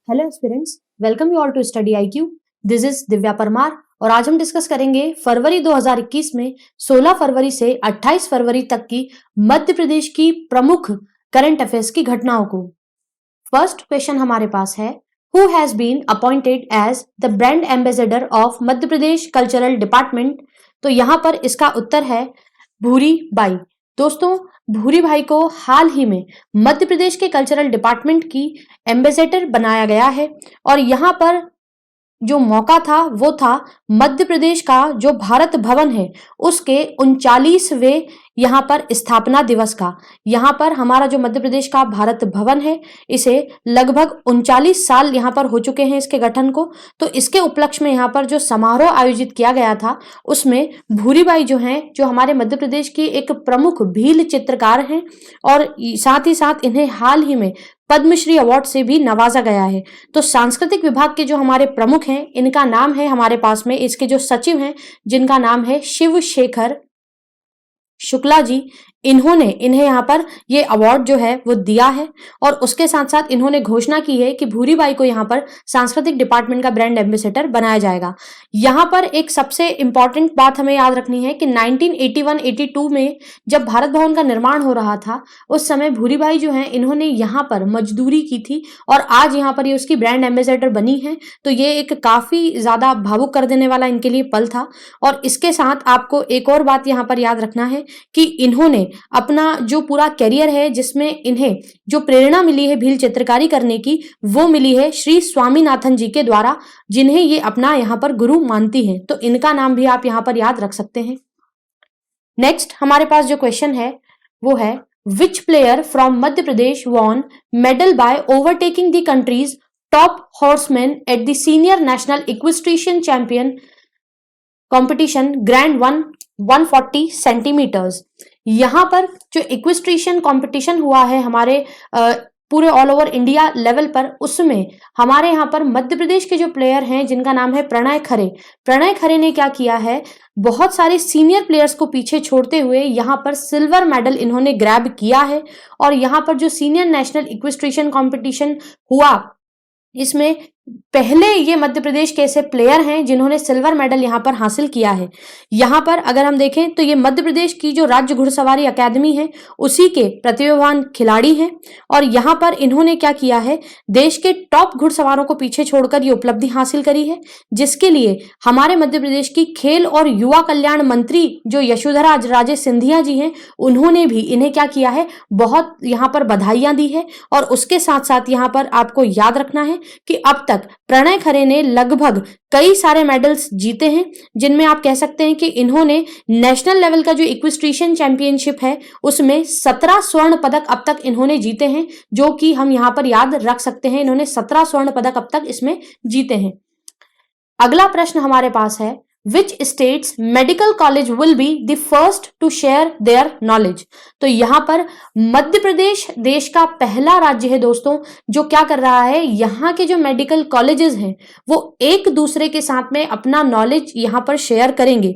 Hello aspirants, welcome you all to study IQ। This is Divya Parmar और आज हम discuss करेंगे फरवरी 2021 में 16 फरवरी से 28 फरवरी तक की मध्य प्रदेश की प्रमुख करंट अफेयर्स की घटनाओं को। फर्स्ट क्वेश्चन हमारे पास है, who has been appointed as the brand ambassador of Madhya Pradesh cultural department. तो यहां पर इसका उत्तर है भूरी बाई। दोस्तों, भूरी भाई को हाल ही में मध्य प्रदेश के कल्चरल डिपार्टमेंट की एम्बेसडर बनाया गया है और यहाँ पर जो मौका था वो था मध्य प्रदेश का जो भारत भवन है उसके 39वें यहाँ पर स्थापना दिवस का। यहाँ पर हमारा जो मध्य प्रदेश का भारत भवन है इसे लगभग 39 साल यहाँ पर हो चुके हैं इसके गठन को। तो इसके उपलक्ष्य में यहाँ पर जो समारोह आयोजित किया गया था उसमें भूरीबाई जो हैं, जो हमारे मध्य प्रदेश की एक प्रमुख भील चित्रकार हैं और साथ ही साथ इन्हें हाल ही में पद्मश्री अवार्ड से भी नवाजा गया है। तो सांस्कृतिक विभाग के जो हमारे प्रमुख हैं इनका नाम है हमारे पास में, इसके जो सचिव हैं जिनका नाम है शिव शेखर शुक्ला जी, इन्हें यहाँ पर ये अवार्ड जो है वो दिया है और उसके साथ साथ इन्होंने घोषणा की है कि भूरीबाई को यहाँ पर सांस्कृतिक डिपार्टमेंट का ब्रांड एम्बेसडर बनाया जाएगा। यहाँ पर एक सबसे इंपॉर्टेंट बात हमें याद रखनी है कि 1981-82 में जब भारत भवन का निर्माण हो रहा था उस समय भूरीबाई जो है इन्होंने यहाँ पर मजदूरी की थी और आज यहाँ पर ये उसकी ब्रांड एम्बेसडर बनी है। तो ये एक काफी ज्यादा भावुक कर देने वाला इनके लिए पल था। और इसके साथ आपको एक और बात यहाँ पर याद रखना है कि इन्होंने अपना जो पूरा करियर है जिसमें इन्हें जो प्रेरणा मिली है भील चित्रकारी करने की वो मिली है श्री स्वामीनाथन जी के द्वारा, जिन्हें ये अपना यहाँ पर गुरु मानती हैं। तो इनका नाम भी आप यहाँ पर याद रख सकते हैं। नेक्स्ट हमारे पास जो क्वेश्चन है वो है, which player from Madhya Pradesh won medal by overtaking the country's top horseman at the senior national equestrian champion competition grand 140 centimetres. यहाँ पर जो इक्वेस्ट्रियन कंपटीशन हुआ है हमारे पूरे ऑल ओवर इंडिया लेवल पर, उसमें हमारे यहाँ पर मध्य प्रदेश के जो प्लेयर हैं जिनका नाम है प्रणय खरे ने क्या किया है, बहुत सारे सीनियर प्लेयर्स को पीछे छोड़ते हुए यहाँ पर सिल्वर मेडल इन्होंने ग्रैब किया है। और यहाँ पर जो सीनियर नेशनल इक्वेस्ट्रियन कंपटीशन हुआ इसमें पहले ये मध्य प्रदेश के ऐसे प्लेयर हैं जिन्होंने सिल्वर मेडल यहाँ पर हासिल किया है। यहाँ पर अगर हम देखें तो ये मध्य प्रदेश की जो राज्य घुड़सवारी अकादमी है उसी के प्रतिभावान खिलाड़ी हैं और यहाँ पर इन्होंने क्या किया है, देश के टॉप घुड़सवारों को पीछे छोड़कर ये उपलब्धि हासिल करी है, जिसके लिए हमारे मध्य प्रदेश की खेल और युवा कल्याण मंत्री जो यशोधरा राजे सिंधिया जी हैं उन्होंने भी इन्हें क्या किया है, बहुत यहाँ पर बधाइयां दी है। और उसके साथ साथ यहाँ पर आपको याद रखना है कि अब तक प्रणय खरे ने लगभग कई सारे मेडल्स जीते हैं, जिनमें आप कह सकते हैं कि इन्होंने नेशनल लेवल का जो इक्वेस्ट्रियन चैंपियनशिप है उसमें 17 स्वर्ण पदक अब तक इन्होंने जीते हैं, जो कि हम यहां पर याद रख सकते हैं। इन्होंने 17 स्वर्ण पदक अब तक इसमें जीते हैं। अगला प्रश्न हमारे पास है, Which states medical college will be the first to share their knowledge? तो यहाँ पर मध्य प्रदेश देश का पहला राज्य है दोस्तों जो क्या कर रहा है, यहाँ के जो मेडिकल कॉलेजेस हैं वो एक दूसरे के साथ में अपना नॉलेज यहाँ पर शेयर करेंगे।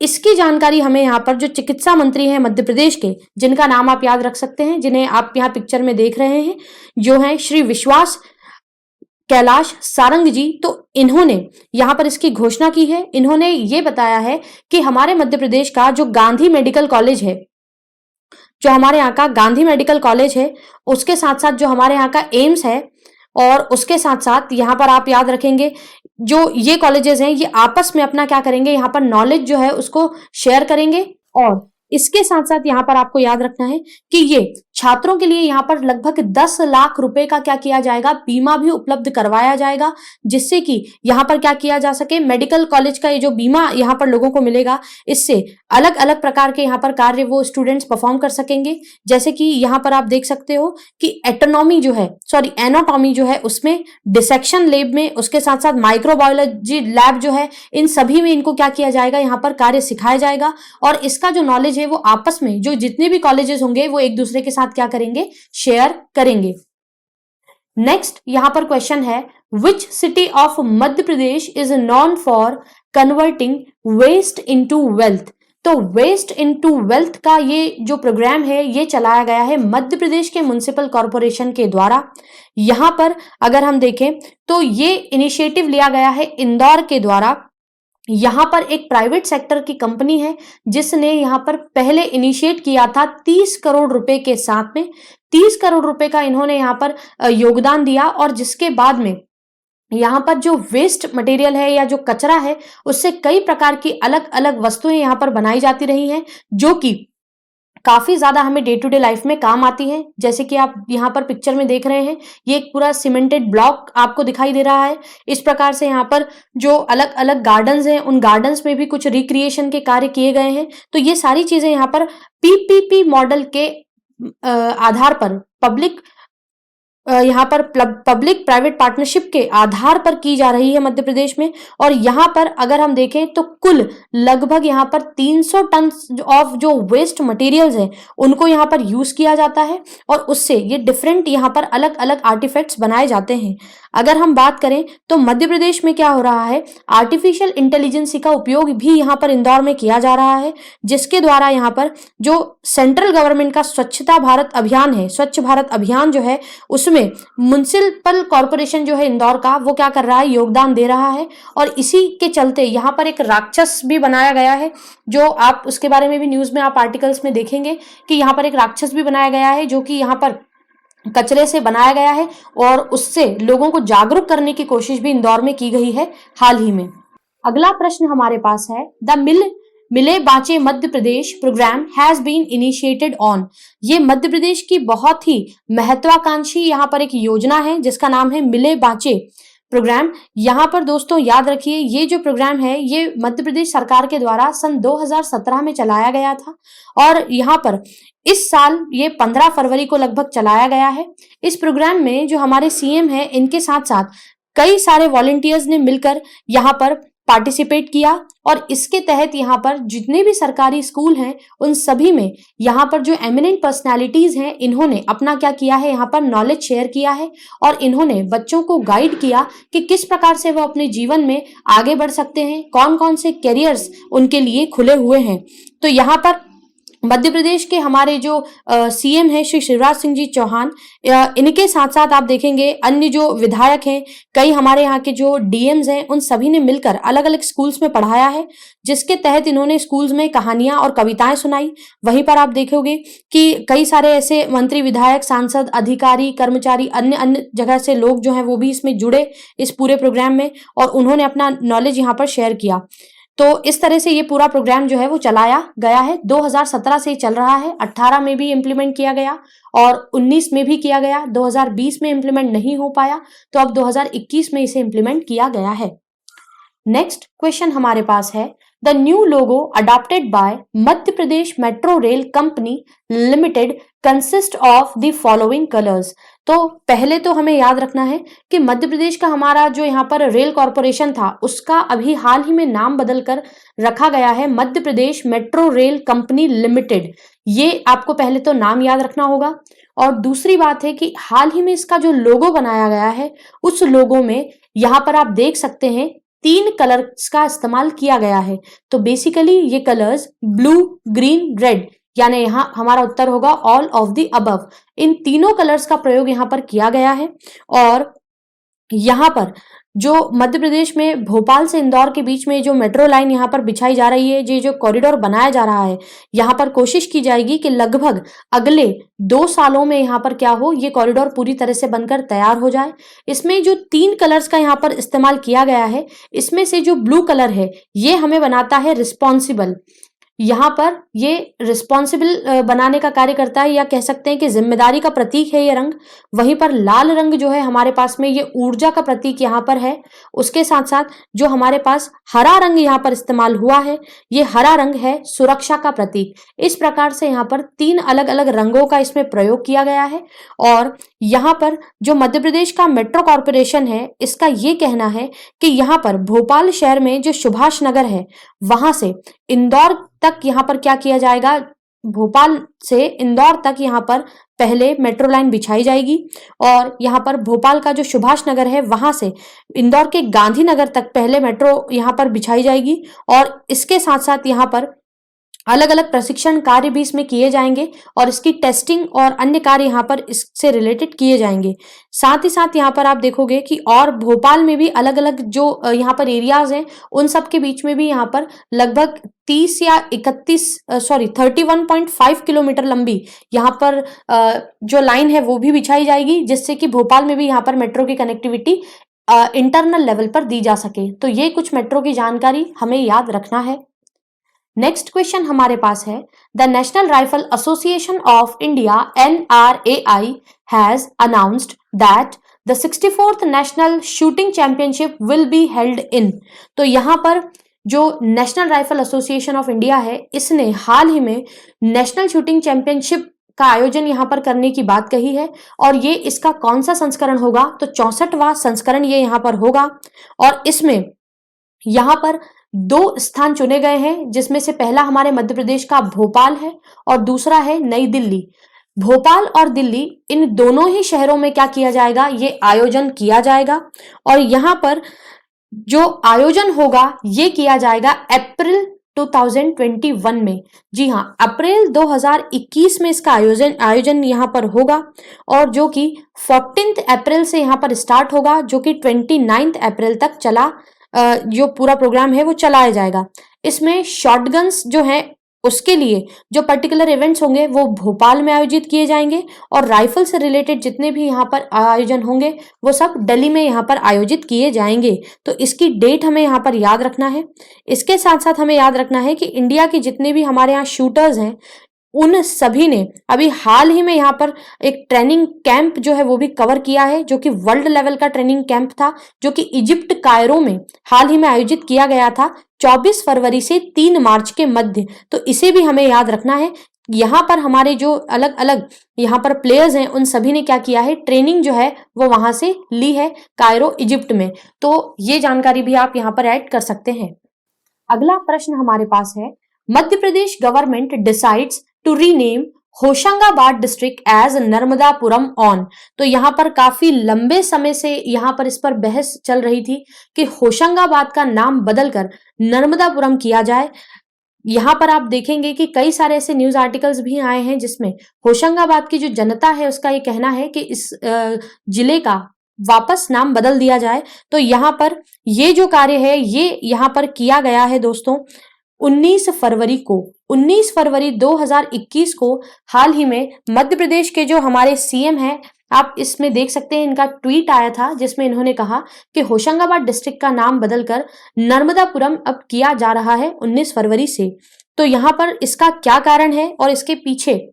इसकी जानकारी हमें यहाँ पर जो चिकित्सा मंत्री हैं मध्य प्रदेश के, जिनका नाम आप याद रख सकते हैं, जिन्हें आप यहाँ पिक्चर में देख रहे हैं, जो है श्री विश्वास कैलाश सारंग जी, तो इन्होंने यहां पर इसकी घोषणा की है। इन्होंने ये बताया है कि हमारे मध्य प्रदेश का जो गांधी मेडिकल कॉलेज है, जो हमारे यहाँ का गांधी मेडिकल कॉलेज है, उसके साथ साथ जो हमारे यहाँ का एम्स है और उसके साथ साथ यहाँ पर आप याद रखेंगे जो ये कॉलेजेस हैं ये आपस में अपना क्या करेंगे, यहाँ पर नॉलेज जो है उसको शेयर करेंगे। और इसके साथ साथ यहाँ पर आपको याद रखना है कि ये छात्रों के लिए यहाँ पर लगभग 10 लाख रुपए का क्या किया जाएगा, बीमा भी उपलब्ध करवाया जाएगा, जिससे कि यहाँ पर क्या किया जा सके, मेडिकल कॉलेज का ये जो बीमा यहाँ पर लोगों को मिलेगा इससे अलग अलग प्रकार के यहाँ पर कार्य वो स्टूडेंट्स परफॉर्म कर सकेंगे। जैसे कि यहाँ पर आप देख सकते हो कि एनाटॉमी जो है उसमें, डिसेक्शन लैब में, उसके साथ साथ माइक्रोबायोलॉजी लैब जो है, इन सभी में इनको क्या किया जाएगा, यहाँ पर कार्य सिखाया जाएगा। और इसका जो नॉलेज है वो आपस में जो जितने भी कॉलेजेस होंगे वो एक दूसरे के साथ क्या करेंगे, शेयर करेंगे। नेक्स्ट यहां पर क्वेश्चन है, which city of Madhya Pradesh is known for converting waste into wealth. तो वेस्ट इनटू वेल्थ का ये जो प्रोग्राम है ये चलाया गया है मध्य प्रदेश के म्युनिसिपल कॉरपोरेशन के द्वारा। यहाँ पर अगर हम देखें तो ये इनिशिएटिव लिया गया है इंदौर के द्वारा। यहाँ पर एक प्राइवेट सेक्टर की कंपनी है जिसने यहाँ पर पहले इनिशिएट किया था 30 करोड़ रुपए के साथ में। 30 करोड़ रुपए का इन्होंने यहाँ पर योगदान दिया और जिसके बाद में यहाँ पर जो वेस्ट मटेरियल है या जो कचरा है उससे कई प्रकार की अलग अलग वस्तुएं यहाँ पर बनाई जाती रही हैं जो कि काफी ज्यादा हमें डे टू डे लाइफ में काम आती है। जैसे कि आप यहाँ पर पिक्चर में देख रहे हैं ये एक पूरा सीमेंटेड ब्लॉक आपको दिखाई दे रहा है। इस प्रकार से यहाँ पर जो अलग अलग गार्डन्स हैं उन गार्डन्स में भी कुछ रिक्रिएशन के कार्य किए गए हैं। तो ये सारी चीजें यहाँ पर पीपीपी मॉडल के आधार पर यहाँ पर पब्लिक प्राइवेट पार्टनरशिप के आधार पर की जा रही है मध्य प्रदेश में। और यहाँ पर अगर हम देखें तो कुल लगभग यहाँ पर 300 टन ऑफ जो वेस्ट मटेरियल्स हैं उनको यहाँ पर यूज किया जाता है और उससे ये डिफरेंट यहाँ पर अलग अलग आर्टिफैक्ट्स बनाए जाते हैं। अगर हम बात करें तो मध्य प्रदेश में क्या हो रहा है, आर्टिफिशियल इंटेलिजेंसी का उपयोग भी यहाँ पर इंदौर में किया जा रहा है जिसके द्वारा यहाँ पर जो सेंट्रल गवर्नमेंट का स्वच्छता भारत अभियान है, स्वच्छ भारत अभियान जो है उसमें म्युनिसिपल कॉर्पोरेशन जो है इंदौर का वो क्या कर रहा है, योगदान दे रहा है। और इसी के चलते यहाँ पर एक राक्षस भी बनाया गया है जो आप उसके बारे में भी न्यूज में आप आर्टिकल्स में देखेंगे कि यहाँ पर एक राक्षस भी बनाया गया है जो कि यहाँ पर कचरे से बनाया गया है और उससे लोगों को जागरूक करने की कोशिश भी इंदौर में की गई है हाल ही में। अगला प्रश्न हमारे पास है, the Mile Banche Madhya Pradesh programme has been initiated on. ये मध्य प्रदेश की बहुत ही महत्वाकांक्षी यहाँ पर एक योजना है जिसका नाम है मिले बांचे प्रोग्राम। यहाँ पर दोस्तों याद रखिए ये जो प्रोग्राम है ये मध्य प्रदेश सरकार के द्वारा सन 2017 में चलाया गया था और यहाँ पर इस साल ये 15 फरवरी को लगभग चलाया गया है। इस प्रोग्राम में जो हमारे सीएम हैं इनके साथ साथ कई सारे वॉलंटियर्स ने मिलकर यहाँ पर पार्टिसिपेट किया और इसके तहत यहाँ पर जितने भी सरकारी स्कूल हैं उन सभी में यहाँ पर जो एमिनेंट पर्सनालिटीज हैं इन्होंने अपना क्या किया है, यहाँ पर नॉलेज शेयर किया है और इन्होंने बच्चों को गाइड किया कि किस प्रकार से वो अपने जीवन में आगे बढ़ सकते हैं, कौन कौन से कैरियर्स उनके लिए खुले हुए हैं। तो यहाँ पर मध्य प्रदेश के हमारे जो सीएम हैं श्री शिवराज सिंह जी चौहान, इनके साथ साथ आप देखेंगे अन्य जो विधायक हैं, कई हमारे यहाँ के जो डीएम्स हैं उन सभी ने मिलकर अलग अलग स्कूल्स में पढ़ाया है जिसके तहत इन्होंने स्कूल्स में कहानियां और कविताएं सुनाई। वहीं पर आप देखोगे कि कई सारे ऐसे मंत्री, विधायक, सांसद, अधिकारी, कर्मचारी, अन्य अन्य जगह से लोग जो हैं वो भी इसमें जुड़े इस पूरे प्रोग्राम में और उन्होंने अपना नॉलेज यहाँ पर शेयर किया। तो इस तरह से ये पूरा प्रोग्राम जो है वो चलाया गया है। 2017 से चल रहा है, 18 में भी इम्प्लीमेंट किया गया और 19 में भी किया गया। 2020 में इम्प्लीमेंट नहीं हो पाया तो अब 2021 में इसे इम्प्लीमेंट किया गया है। नेक्स्ट क्वेश्चन हमारे पास है, the new logo adopted by Madhya Pradesh metro rail company limited consist of the following colours. तो पहले तो हमें याद रखना है कि मध्य प्रदेश का हमारा जो यहाँ पर रेल कॉर्पोरेशन था उसका अभी हाल ही में नाम बदलकर रखा गया है मध्य प्रदेश मेट्रो रेल कंपनी लिमिटेड। ये आपको पहले तो नाम याद रखना होगा। और दूसरी बात है कि हाल ही में इसका जो लोगो बनाया गया है उस लोगो में यहाँ पर आप देख सकते हैं 3 कलर्स का इस्तेमाल किया गया है। तो बेसिकली ये कलर्स ब्लू, ग्रीन, रेड, यानी यहाँ हमारा उत्तर होगा ऑल ऑफ द अबव। इन तीनों कलर्स का प्रयोग यहाँ पर किया गया है। और यहाँ पर जो मध्य प्रदेश में भोपाल से इंदौर के बीच में जो मेट्रो लाइन यहाँ पर बिछाई जा रही है, ये जो कॉरिडोर बनाया जा रहा है, यहाँ पर कोशिश की जाएगी कि लगभग अगले 2 सालों में यहाँ पर क्या हो, ये कॉरिडोर पूरी तरह से बनकर तैयार हो जाए। इसमें जो 3 कलर्स का यहाँ पर इस्तेमाल किया गया है, इसमें से जो ब्लू कलर है ये हमें बनाता है रिस्पॉन्सिबल। यहाँ पर ये रिस्पॉन्सिबल बनाने का कार्य करता है या कह सकते हैं कि जिम्मेदारी का प्रतीक है ये रंग। वहीं पर लाल रंग जो है हमारे पास में ये ऊर्जा का प्रतीक यहाँ पर है। उसके साथ साथ जो हमारे पास हरा रंग यहाँ पर इस्तेमाल हुआ है, ये हरा रंग है सुरक्षा का प्रतीक। इस प्रकार से यहाँ पर 3 अलग अलग रंगों का इसमें प्रयोग किया गया है। और यहाँ पर जो मध्य प्रदेश का मेट्रो कॉर्पोरेशन है इसका ये कहना है कि यहाँ पर भोपाल शहर में जो सुभाष नगर है वहां से इंदौर तक यहाँ पर क्या किया जाएगा, भोपाल से इंदौर तक यहाँ पर पहले मेट्रो लाइन बिछाई जाएगी। और यहाँ पर भोपाल का जो सुभाष नगर है वहां से इंदौर के गांधीनगर तक पहले मेट्रो यहाँ पर बिछाई जाएगी। और इसके साथ साथ यहाँ पर अलग अलग प्रशिक्षण कार्य भी इसमें किए जाएंगे और इसकी टेस्टिंग और अन्य कार्य यहाँ पर इससे रिलेटेड किए जाएंगे। साथ ही साथ यहाँ पर आप देखोगे कि और भोपाल में भी अलग अलग जो यहाँ पर एरियाज हैं उन सब के बीच में भी यहाँ पर लगभग 30 या 31.5 किलोमीटर लंबी यहाँ पर जो लाइन है वो भी बिछाई जाएगी, जिससे कि भोपाल में भी यहाँ पर मेट्रो की कनेक्टिविटी इंटरनल लेवल पर दी जा सके। तो ये कुछ मेट्रो की जानकारी हमें याद रखना है। नेक्स्ट क्वेश्चन हमारे पास है, the national rifle association of India NRAI has announced that the 64th national shooting championship will be held in. तो यहाँ पर जो national rifle association of India है इसने हाल ही में नेशनल शूटिंग चैंपियनशिप का आयोजन यहाँ पर करने की बात कही है और ये इसका कौन सा संस्करण होगा, तो 64वां संस्करण ये यहाँ पर होगा। और इसमें यहाँ पर 2 स्थान चुने गए हैं, जिसमें से पहला हमारे मध्य प्रदेश का भोपाल है और दूसरा है नई दिल्ली। भोपाल और दिल्ली इन दोनों ही शहरों में क्या किया जाएगा, ये आयोजन किया जाएगा और यहाँ पर जो आयोजन होगा ये किया जाएगा अप्रैल 2021 में। जी हाँ, अप्रैल 2021 में इसका आयोजन यहाँ पर होगा और जो कि 14 अप्रैल से यहाँ पर स्टार्ट होगा, जो कि 29 अप्रैल तक जो पूरा प्रोग्राम है वो चलाया जाएगा। इसमें शॉटगन्स जो है उसके लिए जो पर्टिकुलर इवेंट्स होंगे वो भोपाल में आयोजित किए जाएंगे और राइफल से रिलेटेड जितने भी यहाँ पर आयोजन होंगे वो सब दिल्ली में यहाँ पर आयोजित किए जाएंगे। तो इसकी डेट हमें यहाँ पर याद रखना है। इसके साथ साथ हमें याद रखना है कि इंडिया के जितने भी हमारे यहाँ शूटर्स हैं उन सभी ने अभी हाल ही में यहाँ पर एक ट्रेनिंग कैंप जो है वो भी कवर किया है, जो कि वर्ल्ड लेवल का ट्रेनिंग कैंप था, जो कि इजिप्ट कायरो में हाल ही में आयोजित किया गया था 24 फरवरी से 3 मार्च के मध्य। तो इसे भी हमें याद रखना है। यहाँ पर हमारे जो अलग अलग यहाँ पर प्लेयर्स हैं उन सभी ने क्या किया है, ट्रेनिंग जो है वो वहां से ली है कायरो इजिप्ट में। तो ये जानकारी भी आप यहाँ पर ऐड कर सकते हैं। अगला प्रश्न हमारे पास है, Madhya Pradesh government decides to rename Hoshangabad district as Narmadapuram on. तो यहाँ पर काफी लंबे समय से यहाँ पर इस पर बहस चल रही थी कि होशंगाबाद का नाम बदलकर नर्मदापुरम किया जाए। यहाँ पर आप देखेंगे कि कई सारे ऐसे न्यूज आर्टिकल्स भी आए हैं जिसमें होशंगाबाद की जो जनता है उसका ये कहना है कि इस जिले का वापस नाम बदल दिया जाए। तो यहाँ पर ये जो कार्य है ये यहाँ पर किया गया है दोस्तों 19 फरवरी 2021 को। हाल ही में मध्य प्रदेश के जो हमारे सीएम हैं, आप इसमें देख सकते हैं इनका ट्वीट आया था जिसमें इन्होंने कहा कि होशंगाबाद डिस्ट्रिक्ट का नाम बदलकर नर्मदापुरम अब किया जा रहा है 19 फरवरी से। तो यहाँ पर इसका क्या कारण है और इसके पीछे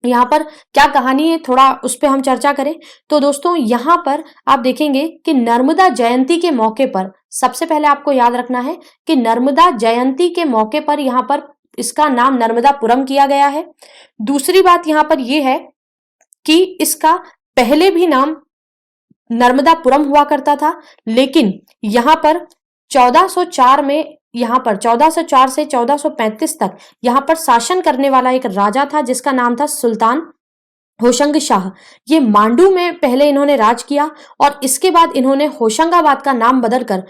यहाँ पर क्या कहानी है, थोड़ा उस पर हम चर्चा करें। तो दोस्तों यहाँ पर आप देखेंगे कि नर्मदा जयंती के मौके पर सबसे पहले आपको याद रखना है कि नर्मदा जयंती के मौके पर यहाँ पर इसका नाम नर्मदापुरम किया गया है। दूसरी बात यहाँ पर यह है कि इसका पहले भी नाम नर्मदापुरम हुआ करता था, लेकिन यहाँ पर 1404 में यहाँ पर 1404 से 1435 तक यहाँ पर शासन करने वाला एक राजा था जिसका नाम था सुल्तान होशंग शाह। ये मांडू में पहले इन्होंने राज किया और इसके बाद इन्होंने होशंगाबाद का नाम बदलकर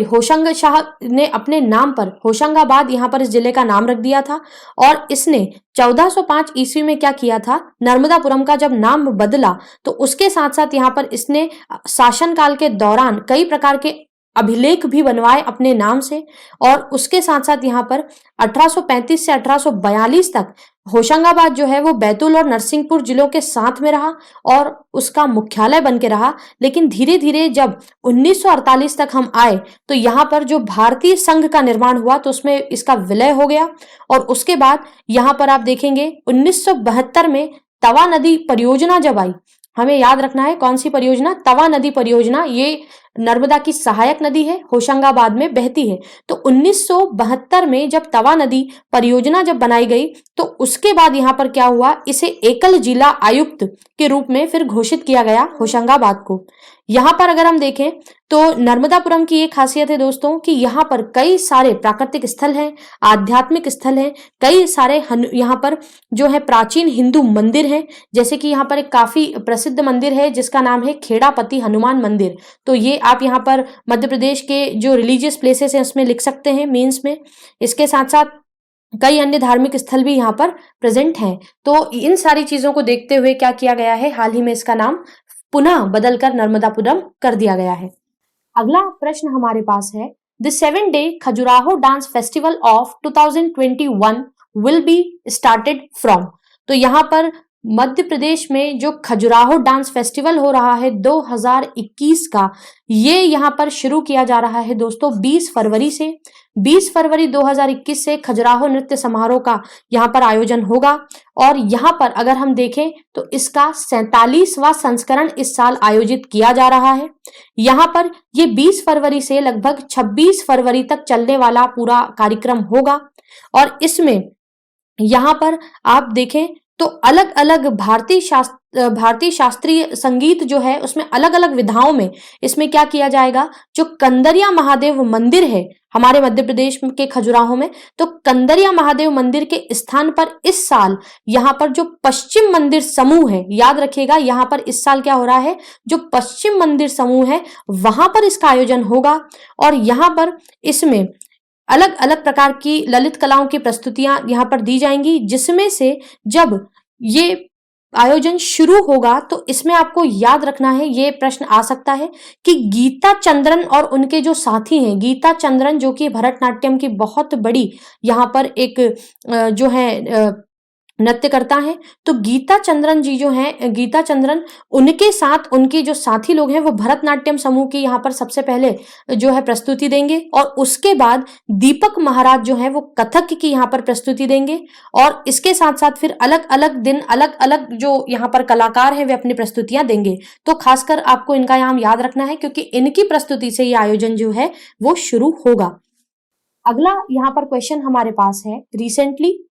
होशंग शाह ने अपने नाम पर होशंगाबाद यहाँ पर इस जिले का नाम रख दिया था। और इसने 1405 ईस्वी में क्या किया था, नर्मदापुरम का जब नाम बदला तो उसके साथ साथ यहाँ पर इसने शासनकाल के दौरान कई प्रकार के अभिलेख भी बनवाए अपने नाम से। और उसके साथ साथ यहाँ पर 1835 से 1842 तक होशंगाबाद जो है वो बैतूल और नरसिंहपुर जिलों के साथ में रहा और उसका मुख्यालय बन के रहा। लेकिन धीरे धीरे जब 1948 तक हम आए तो यहाँ पर जो भारतीय संघ का निर्माण हुआ तो उसमें इसका विलय हो गया। और उसके बाद यहाँ पर आप देखेंगे 1972 में तवा नदी परियोजना जब आई, हमें याद रखना है कौन सी परियोजना, तवा नदी परियोजना। ये नर्मदा की सहायक नदी है, होशंगाबाद में बहती है। तो 1972 में जब तवा नदी परियोजना जब बनाई गई तो उसके बाद यहाँ पर क्या हुआ, इसे एकल जिला आयुक्त के रूप में फिर घोषित किया गया होशंगाबाद को। यहाँ पर अगर हम देखें तो नर्मदापुरम की एक खासियत है दोस्तों कि यहाँ पर कई सारे प्राकृतिक स्थल हैं, आध्यात्मिक स्थल हैं, कई सारे यहाँ पर जो है प्राचीन हिंदू मंदिर हैं। जैसे कि यहाँ पर एक काफी प्रसिद्ध मंदिर है जिसका नाम है खेड़ापति हनुमान मंदिर। तो ये आप यहाँ पर मध्य प्रदेश के जो रिलीजियस प्लेसेस हैं उसमें लिख सकते हैं मीन्स में। इसके साथ साथ कई अन्य धार्मिक स्थल भी यहाँ पर प्रेजेंट हैं। तो इन सारी चीजों को देखते हुए क्या किया गया है, हाल ही में इसका नाम पुनः बदलकर नर्मदापुरम कर दिया गया है। अगला प्रश्न हमारे पास है, the 7-day Khajuraho dance festival of 2021 will be started from. तो यहाँ पर मध्य प्रदेश में जो खजुराहो डांस फेस्टिवल हो रहा है 2021 का, ये यहाँ पर शुरू किया जा रहा है दोस्तों 20 फरवरी से। 20 फरवरी 2021 से खजुराहो नृत्य समारोह का यहाँ पर आयोजन होगा और यहाँ पर अगर हम देखें तो इसका 47वां संस्करण इस साल आयोजित किया जा रहा है। यहाँ पर ये 20 फरवरी से लगभग 26 फरवरी तक चलने वाला पूरा कार्यक्रम होगा और इसमें यहाँ पर आप देखें तो अलग अलग भारतीय शास्त्रीय संगीत जो है उसमें अलग अलग विधाओं में इसमें क्या किया जाएगा, जो कंदरिया महादेव मंदिर है हमारे मध्य प्रदेश के खजुराहो में, तो कंदरिया महादेव मंदिर के स्थान पर इस साल यहाँ पर जो पश्चिम मंदिर समूह है, याद रखिएगा यहाँ पर इस साल क्या हो रहा है, जो पश्चिम मंदिर समूह है वहां पर इसका आयोजन होगा और यहाँ पर इसमें अलग अलग प्रकार की ललित कलाओं की प्रस्तुतियां यहाँ पर दी जाएंगी, जिसमें से जब ये आयोजन शुरू होगा तो इसमें आपको याद रखना है, ये प्रश्न आ सकता है कि गीता चंद्रन और उनके जो साथी हैं, गीता चंद्रन जो कि भरतनाट्यम की बहुत बड़ी यहाँ पर एक जो है नृत्य करता है, तो गीता चंद्रन जी जो हैं, गीता चंद्रन उनके साथ उनके जो साथी लोग हैं वो भरतनाट्यम समूह की यहाँ पर सबसे पहले जो है प्रस्तुति देंगे और उसके बाद दीपक महाराज जो है वो कथक की यहाँ पर प्रस्तुति देंगे और इसके साथ साथ फिर अलग अलग दिन अलग अलग जो यहाँ पर कलाकार हैं वे अपनी प्रस्तुतियां देंगे। तो खासकर आपको इनका नाम याद रखना है क्योंकि इनकी प्रस्तुति से ये आयोजन जो है वो शुरू होगा। अगला यहाँ पर क्वेश्चन हमारे पास है, recently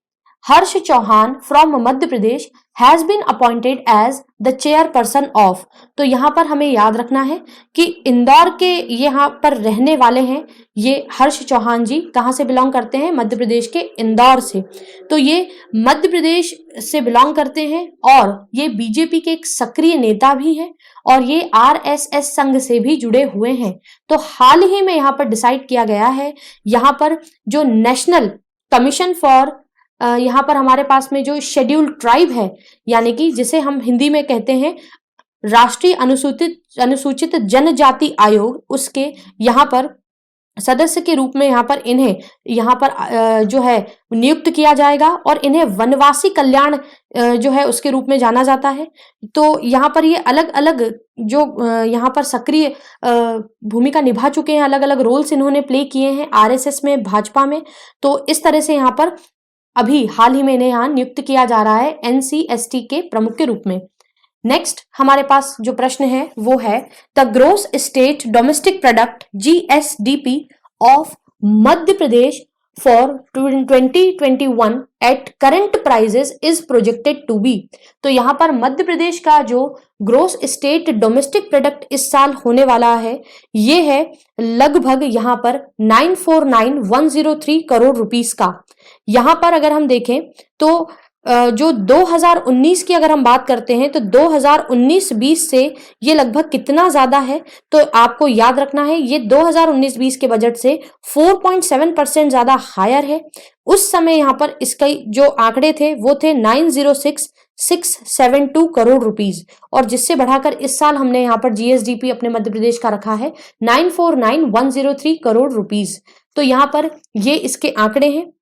Harsh Chauhan from Madhya Pradesh has been appointed as the chairperson of. तो यहाँ पर हमें याद रखना है कि इंदौर के यहाँ पर रहने वाले हैं ये हर्ष चौहान जी, कहाँ से बिलोंग करते हैं, मध्य प्रदेश के इंदौर से। तो ये मध्य प्रदेश से बिलोंग करते हैं और ये बीजेपी के एक सक्रिय नेता भी हैं और ये आरएसएस संघ से भी जुड़े हुए हैं। तो हाल ही में यहाँ पर डिसाइड किया गया है, यहाँ पर जो नेशनल कमीशन फॉर यहाँ पर हमारे पास में जो शेड्यूल्ड ट्राइब है, यानी कि जिसे हम हिंदी में कहते हैं राष्ट्रीय अनुसूचित जनजाति आयोग, उसके यहाँ पर सदस्य के रूप में यहाँ पर इन्हें यहाँ पर जो है नियुक्त किया जाएगा और इन्हें वनवासी कल्याण जो है उसके रूप में जाना जाता है। तो यहाँ पर ये अलग अलग जो यहाँ पर सक्रिय भूमिका निभा चुके हैं, अलग अलग रोल्स इन्होंने प्ले किए हैं आरएसएस में, भाजपा में। तो इस तरह से यहाँ पर अभी हाल ही में इन्हें यहाँ नियुक्त किया जा रहा है एनसीएसटी के प्रमुख के रूप में। नेक्स्ट हमारे पास जो प्रश्न है वो है, the gross state domestic product GSDP of Madhya Pradesh for 2021 at current prices is projected to be. तो यहाँ पर मध्य प्रदेश का जो ग्रोस स्टेट डोमेस्टिक प्रोडक्ट इस साल होने वाला है ये है लगभग यहाँ पर 949,103 करोड़ रुपीस का। यहाँ पर अगर हम देखें तो जो 2019 की अगर हम बात करते हैं तो 2019-20 से ये लगभग कितना ज्यादा है, तो आपको याद रखना है ये 2019-20 के बजट से 4.7% ज्यादा हायर है। उस समय यहाँ पर इसके जो आंकड़े थे वो थे 906,672 करोड़ रुपीस और जिससे बढ़ाकर इस साल हमने यहाँ पर जीएसडीपी अपने मध्य प्रदेश का रखा है 949,103 करोड़ रुपीस। तो यहाँ पर ये इसके आंकड़े हैं।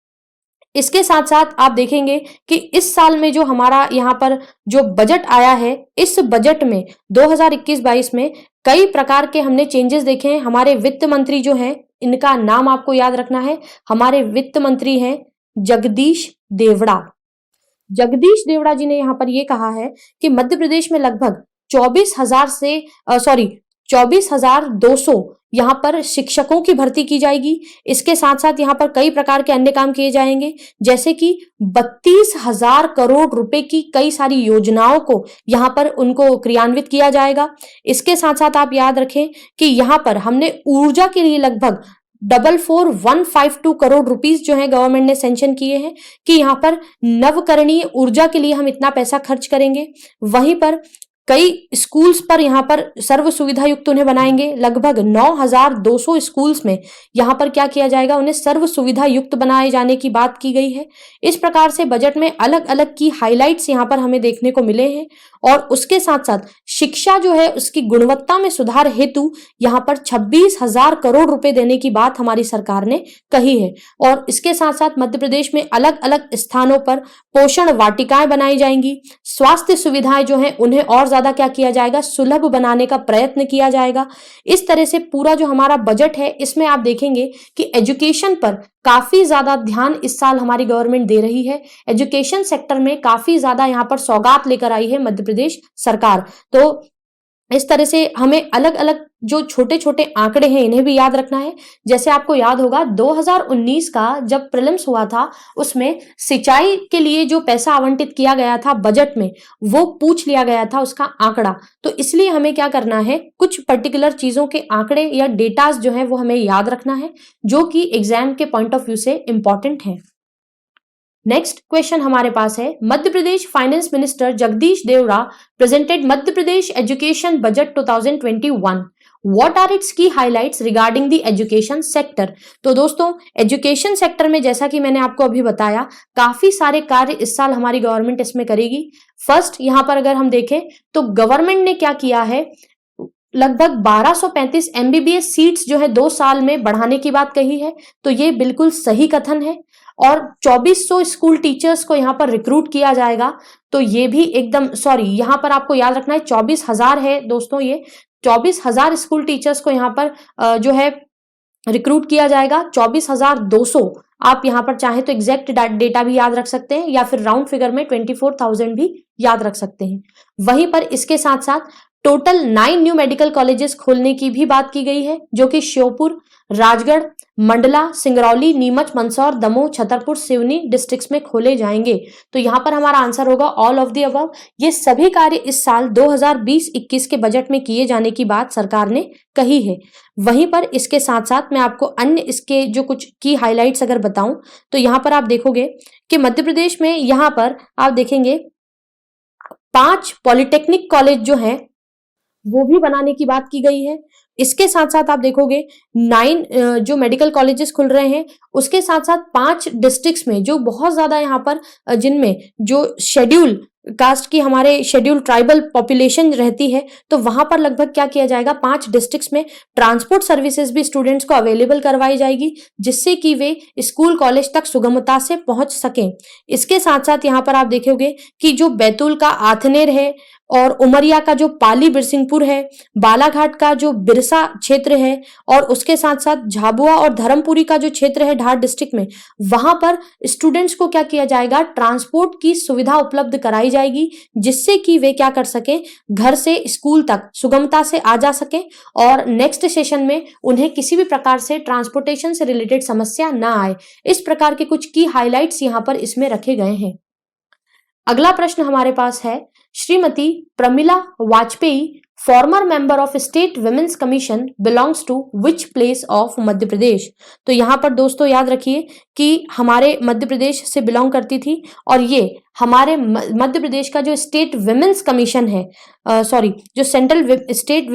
इसके साथ साथ आप देखेंगे कि इस साल में जो हमारा यहाँ पर जो बजट आया है, इस बजट में 2021-22 में कई प्रकार के हमने चेंजेस देखे हैं। हमारे वित्त मंत्री जो हैं, इनका नाम आपको याद रखना है, हमारे वित्त मंत्री हैं जगदीश देवड़ा। जगदीश देवड़ा जी ने यहाँ पर ये कहा है कि मध्य प्रदेश में लगभग 24,200 यहाँ पर शिक्षकों की भर्ती की जाएगी। इसके साथ साथ यहाँ पर कई प्रकार के अन्य काम किए जाएंगे, जैसे कि 32,000 करोड़ रुपए की कई सारी योजनाओं को यहाँ पर उनको क्रियान्वित किया जाएगा। इसके साथ साथ आप याद रखें कि यहाँ पर हमने ऊर्जा के लिए लगभग 44,152 करोड़ रुपीस जो है गवर्नमेंट ने सेंक्शन किए हैं कि यहाँ पर नवकरणीय ऊर्जा के लिए हम इतना पैसा खर्च करेंगे। वहीं पर कई स्कूल्स पर यहाँ पर सर्व सुविधा युक्त उन्हें बनाएंगे। लगभग 9,200 स्कूल्स में यहाँ पर क्या किया जाएगा, उन्हें सर्व सुविधा युक्त बनाए जाने की बात की गई है। इस प्रकार से बजट में अलग अलग की हाइलाइट्स यहाँ पर हमें देखने को मिले हैं। और उसके साथ साथ शिक्षा जो है उसकी गुणवत्ता में सुधार हेतु यहाँ पर 26,000 करोड़ रुपए देने की बात हमारी सरकार ने कही है। और इसके साथ साथ मध्य प्रदेश में अलग अलग स्थानों पर पोषण वाटिकाएं बनाई जाएंगी। स्वास्थ्य सुविधाएं जो हैं उन्हें और ज्यादा क्या किया जाएगा, सुलभ बनाने का प्रयत्न किया जाएगा। इस तरह से पूरा जो हमारा बजट है इसमें आप देखेंगे कि एजुकेशन पर काफी ज्यादा ध्यान इस साल हमारी गवर्नमेंट दे रही है। एजुकेशन सेक्टर में काफी ज्यादा यहाँ पर सौगात लेकर आई है मध्य प्रदेश सरकार। तो इस तरह से हमें अलग अलग जो छोटे छोटे आंकड़े हैं इन्हें भी याद रखना है। जैसे आपको याद होगा 2019 का जब प्रीलिम्स हुआ था उसमें सिंचाई के लिए जो पैसा आवंटित किया गया था बजट में वो पूछ लिया गया था उसका आंकड़ा। तो इसलिए हमें क्या करना है, कुछ पर्टिकुलर चीजों के आंकड़े या डेटास जो है वो हमें याद रखना है जो कि एग्जाम के पॉइंट ऑफ व्यू से इंपॉर्टेंट है। नेक्स्ट क्वेश्चन हमारे पास है, Madhya Pradesh finance minister Jagdish Devda presented Madhya Pradesh education budget 2021। What are its key highlights regarding the education sector. तो दोस्तों एजुकेशन सेक्टर में जैसा कि मैंने आपको अभी बताया काफी सारे कार्य इस साल हमारी गवर्नमेंट इसमें करेगी। फर्स्ट यहां पर अगर हम देखें तो गवर्नमेंट ने क्या किया है, लगभग 1235 एमबीबीएस सीट्स जो है 2 साल में बढ़ाने की बात कही है। तो ये बिल्कुल सही कथन है। और 2400 स्कूल टीचर्स को यहाँ पर रिक्रूट किया जाएगा। तो ये भी एकदम यहाँ पर आपको याद रखना है 24,000 है दोस्तों, ये 24,000 स्कूल टीचर्स को यहाँ पर जो है रिक्रूट किया जाएगा। 24,200 आप यहाँ पर चाहे तो एग्जैक्ट डेटा भी याद रख सकते हैं या फिर राउंड फिगर में 24,000 भी याद रख सकते हैं। वहीं पर इसके साथ साथ टोटल 9 न्यू मेडिकल कॉलेजेस खोलने की भी बात की गई है जो कि श्योपुर, राजगढ़, मंडला, सिंगरौली, नीमच, मंदसौर, दमोह, छतरपुर, सिवनी डिस्ट्रिक्ट्स में खोले जाएंगे। तो यहाँ पर हमारा आंसर होगा ऑल ऑफ द अबव। ये सभी कार्य इस साल 2020-21 के बजट में किए जाने की बात सरकार ने कही है। वहीं पर इसके साथ साथ मैं आपको अन्य इसके जो कुछ की हाइलाइट्स अगर बताऊं तो यहाँ पर आप देखोगे कि मध्य प्रदेश में यहाँ पर आप देखेंगे 5 पॉलिटेक्निक कॉलेज जो है वो भी बनाने की बात की गई है। इसके साथ साथ आप देखोगे 9 जो मेडिकल कॉलेजेस खुल रहे हैं उसके साथ साथ 5 डिस्ट्रिक्ट्स में जो बहुत ज्यादा यहाँ पर जिनमें जो शेड्यूल कास्ट की हमारे शेड्यूल ट्राइबल पॉपुलेशन रहती है तो वहां पर लगभग क्या किया जाएगा, 5 डिस्ट्रिक्ट्स में ट्रांसपोर्ट सर्विसेज भी स्टूडेंट्स को अवेलेबल करवाई जाएगी जिससे कि वे स्कूल कॉलेज तक सुगमता से पहुंच सकें। इसके साथ साथ यहाँ पर आप देखोगे कि जो बैतूल का आथनेर है और उमरिया का जो पाली बिरसिंहपुर है, बालाघाट का जो बिरसा क्षेत्र है और उसके साथ साथ झाबुआ और धर्मपुरी का जो क्षेत्र है ढार डिस्ट्रिक्ट में, वहां पर स्टूडेंट्स को क्या किया जाएगा, ट्रांसपोर्ट की सुविधा उपलब्ध कराई जाएगी जिससे कि वे क्या कर सके, घर से स्कूल तक सुगमता से आ जा सके और नेक्स्ट सेशन में उन्हें किसी भी प्रकार से ट्रांसपोर्टेशन से रिलेटेड समस्या ना आए। इस प्रकार के कुछ की हाइलाइट्स यहाँ पर इसमें रखे गए हैं। अगला प्रश्न हमारे पास है, Shrimati Pramila Vajpayee former member of state women's commission belongs to which place of Madhya Pradesh. तो यहाँ पर दोस्तों याद रखिए कि हमारे मध्य प्रदेश से बिलोंग करती थी और ये हमारे मध्य प्रदेश का जो स्टेट विमेन्स कमीशन है, जो सेंट्रल स्टेट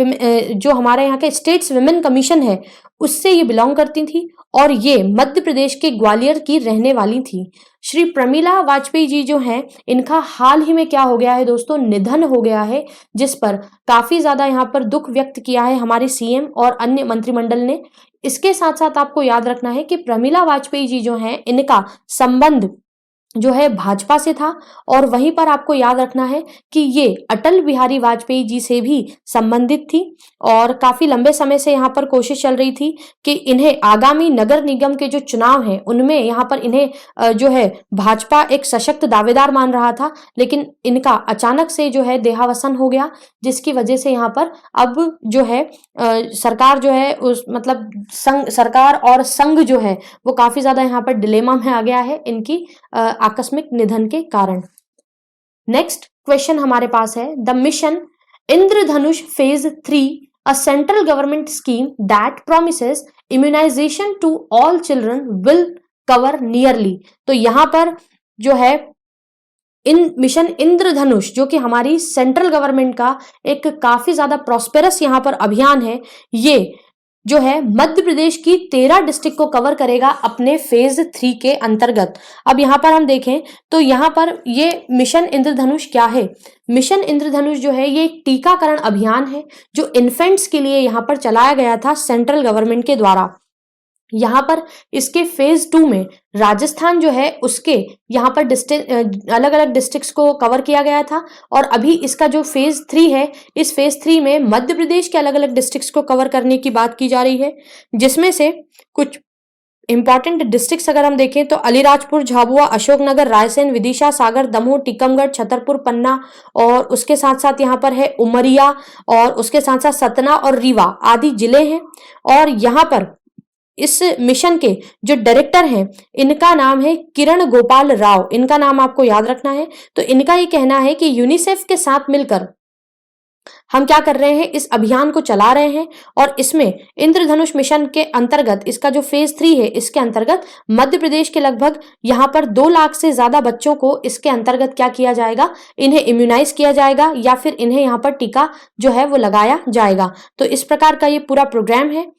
जो हमारे यहाँ के स्टेट्स विमेन कमीशन है उससे ये बिलोंग करती थी और ये मध्य प्रदेश के ग्वालियर की रहने वाली थी। श्री प्रमिला वाजपेयी जी जो हैं इनका हाल ही में क्या हो गया है दोस्तों, निधन हो गया है जिस पर काफी ज्यादा यहाँ पर दुख व्यक्त किया है हमारे सीएम और अन्य मंत्रिमंडल ने। इसके साथ साथ आपको याद रखना है कि प्रमिला वाजपेयी जी जो हैं इनका संबंध जो है भाजपा से था और वहीं पर आपको याद रखना है कि ये अटल बिहारी वाजपेयी जी से भी संबंधित थी और काफी लंबे समय से यहाँ पर कोशिश चल रही थी कि इन्हें आगामी नगर निगम के जो चुनाव हैं उनमें यहाँ पर इन्हें जो है भाजपा एक सशक्त दावेदार मान रहा था, लेकिन इनका अचानक से जो है देहावसान हो गया जिसकी वजह से यहाँ पर अब जो है सरकार जो है उस मतलब सरकार और संघ जो है वो काफी ज्यादा यहाँ पर डिलेमा में आ गया है इनकी आकस्मिक निधन के कारण। नेक्स्ट क्वेश्चन हमारे पास है, the mission Indradhanush phase 3 a central government scheme that promises immunisation to all children will cover nearly. तो यहां पर जो है मिशन इंद्रधनुष जो कि हमारी सेंट्रल गवर्नमेंट का एक काफी ज्यादा प्रॉस्पेरस यहाँ पर अभियान है, ये जो है मध्य प्रदेश की 13 डिस्ट्रिक्ट को कवर करेगा अपने फेज 3 के अंतर्गत। अब यहाँ पर हम देखें तो यहाँ पर ये मिशन इंद्रधनुष क्या है? मिशन इंद्रधनुष जो है ये एक टीकाकरण अभियान है जो इन्फेंट्स के लिए यहाँ पर चलाया गया था सेंट्रल गवर्नमेंट के द्वारा। यहाँ पर इसके फेज 2 में राजस्थान जो है उसके यहाँ पर अलग अलग डिस्ट्रिक्ट्स को कवर किया गया था, और अभी इसका जो फेज 3 है, इस फेज 3 में मध्य प्रदेश के अलग अलग डिस्ट्रिक्ट्स को कवर करने की बात की जा रही है, जिसमें से कुछ इंपॉर्टेंट डिस्ट्रिक्ट्स अगर हम देखें तो अलीराजपुर, झाबुआ, अशोकनगर, रायसेन, विदिशा, सागर, दमोह, टीकमगढ़, छतरपुर, पन्ना, और उसके साथ साथ यहाँ पर है उमरिया, और उसके साथ साथ सतना और रीवा आदि जिले हैं। और यहाँ पर इस मिशन के जो डायरेक्टर हैं इनका नाम है किरण गोपाल राव, इनका नाम आपको याद रखना है। तो इनका ये कहना है कि यूनिसेफ के साथ मिलकर हम क्या कर रहे हैं, इस अभियान को चला रहे हैं, और इसमें इंद्रधनुष मिशन के अंतर्गत इसका जो फेज 3 है इसके अंतर्गत मध्य प्रदेश के लगभग यहाँ पर 2 लाख से ज्यादा बच्चों को इसके अंतर्गत क्या किया जाएगा, इन्हें इम्यूनाइज किया जाएगा या फिर इन्हें यहाँ पर टीका जो है वो लगाया जाएगा। तो इस प्रकार का ये पूरा प्रोग्राम है।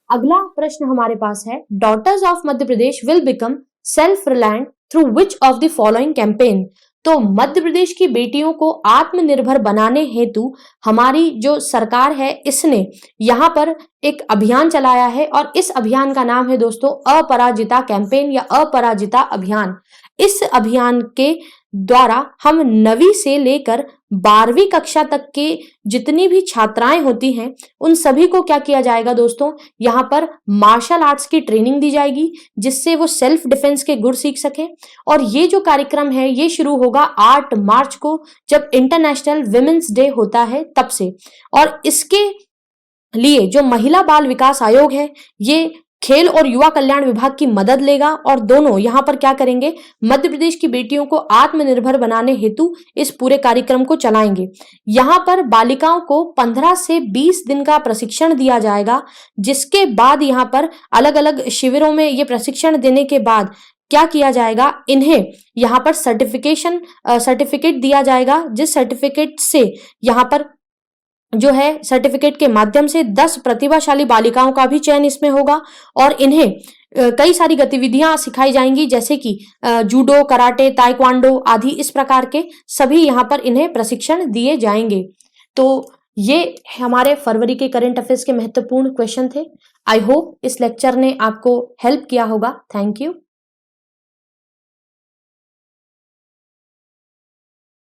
अगला प्रश्न हमारे पास है, daughters of Madhya Pradesh will become self reliant through which of the following campaign. तो मध्य प्रदेश की बेटियों को आत्मनिर्भर बनाने हेतु हमारी जो सरकार है इसने यहाँ पर एक अभियान चलाया है, और इस अभियान का नाम है दोस्तों अपराजिता कैंपेन या अपराजिता अभियान। इस अभियान के द्वारा हम 9वीं से लेकर 12वीं कक्षा तक के जितनी भी छात्राएं होती हैं उन सभी को क्या किया जाएगा दोस्तों, यहाँ पर मार्शल आर्ट्स की ट्रेनिंग दी जाएगी, जिससे वो सेल्फ डिफेंस के गुर सीख सकें। और ये जो कार्यक्रम है ये शुरू होगा 8 मार्च को, जब इंटरनेशनल विमेंस डे होता है तब से। और इसके लिए जो महिला बाल विकास आयोग है ये खेल और युवा कल्याण विभाग की मदद लेगा, और दोनों यहाँ पर क्या करेंगे, मध्य प्रदेश की बेटियों को आत्मनिर्भर बनाने हेतु इस पूरे कार्यक्रम को चलाएंगे। यहाँ पर बालिकाओं को 15 से 20 दिन का प्रशिक्षण दिया जाएगा, जिसके बाद यहाँ पर अलग अलग शिविरों में ये प्रशिक्षण देने के बाद क्या किया जाएगा, इन्हें यहाँ पर सर्टिफिकेट दिया जाएगा, जिस सर्टिफिकेट से यहाँ पर जो है सर्टिफिकेट के माध्यम से 10 प्रतिभाशाली बालिकाओं का भी चयन इसमें होगा, और इन्हें कई सारी गतिविधियां सिखाई जाएंगी, जैसे कि जूडो, कराटे, ताइक्वांडो आदि इस प्रकार के सभी यहाँ पर इन्हें प्रशिक्षण दिए जाएंगे। तो ये हमारे फरवरी के करंट अफेयर्स के महत्वपूर्ण क्वेश्चन थे। आई होप इस लेक्चर ने आपको हेल्प किया होगा। Thank you.